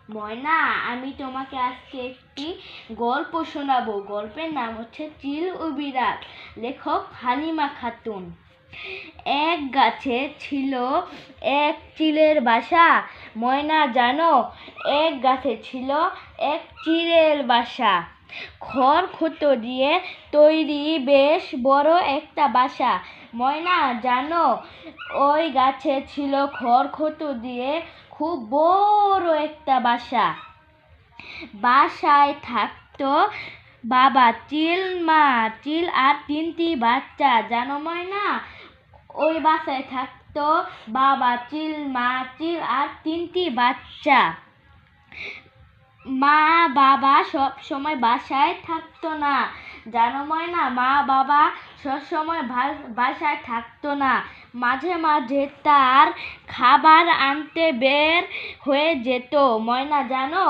ময়না, আমি তোমাকে আজকে একটি গল্প শোনাবো। গল্পের নাম হচ্ছে চিল ও বিড়াল। লেখক হালিমা খাতুন। এক গাছে ছিল এক চিলের বাসা। ময়না জানো, এক গাছে ছিল এক চিলের বাসা। খড়কুটো দিয়ে তৈরি বেশ বড় একটা বাসা। ময়না জানো, ওই গাছে ছিল খড়কুটো দিয়ে খুব বড় একটা বাসা। বাসায় থাকতো বাবা চিল, মা চিল আর 3টি বাচ্চা। জানো ময়না, ওই বাসায় থাকতো বাবা চিল, মা চিল আর 3টি বাচ্চা। মা বাবা সব সময় বাসায় থাকতো না। জানো ময়না, মা বাবা সব সময় বাসায় থাকতো না। মাঝে মাঝে তার খাবার আনতে বের হয়ে যেত। ময়না জানো,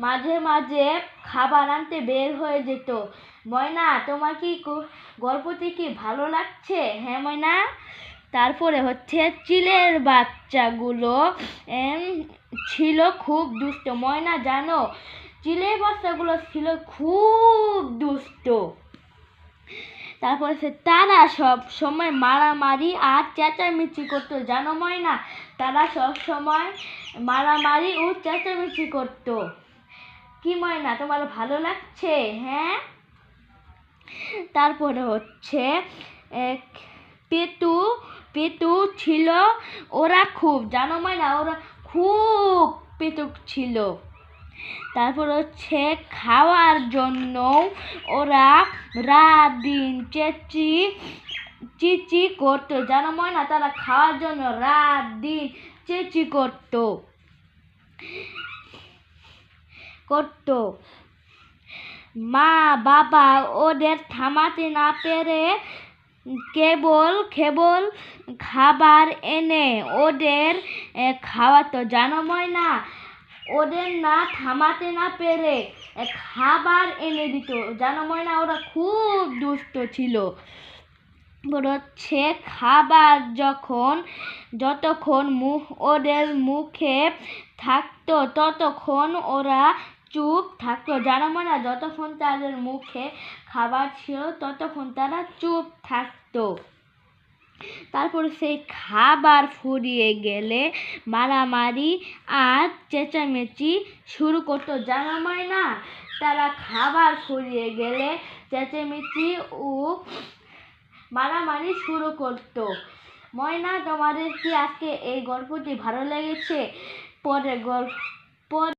মাঝে মাঝে খাবার আনতে বের হয়ে যেত। ময়না, তোমার কি গল্পটি কি ভালো লাগছে? হ্যাঁ ময়না। তারপরে হচ্ছে চিলের বাচ্চাগুলো ছিল খুব দুষ্ট। ময়না জানো, চিলের বাচ্চাগুলো ছিল খুব দুষ্ট। তারপরে তারা সব সময় মারামারি আর চেঁচামেচি করতো। জানো ময়না, তারা সব সময় মারামারি ও চেঁচামেচি করতো। কি ময়না, তোমার ভালো লাগছে? হ্যাঁ। তারপরে হচ্ছে পেটু পেটু ছিল ওরা খুব। জানো ময়না, ওরা খুব পেটুক ছিল। তারপর হচ্ছে খাওয়ার জন্য ওরা রাত দিন চেঁচি করতো। জানো ময়না, তারা খাওয়ার জন্য রাত দিন চেঁচি করতো। মা বাবা ওদের থামাতে না পেরে কেবল খাবার এনে ওদের খাওয়াতো। জানো ময়না, ওদের থামাতে না পেরে খাবার এনে দিত। জানো ময়না, ওরা খুব দুষ্ট ছিল। হচ্ছে খাবার যতক্ষণ ওদের মুখে থাকতো ততক্ষণ ওরা চুপ থাকতো। জানো ময়না, যতক্ষণ তাদের মুখে খাবার ছিল ততক্ষণ তারা চুপ থাকতো। তারপর সেই খাবার ফুরিয়ে গেলে মারামারি আর চেঁচামেচি শুরু করতো। জানো ময়না, তারা খাবার ফুরিয়ে গেলে চেঁচামেচি ও মারামারি শুরু করতো। ময়না, তোমাদের কি আজকে এই গল্পটি ভালো লেগেছে? পরের গল্প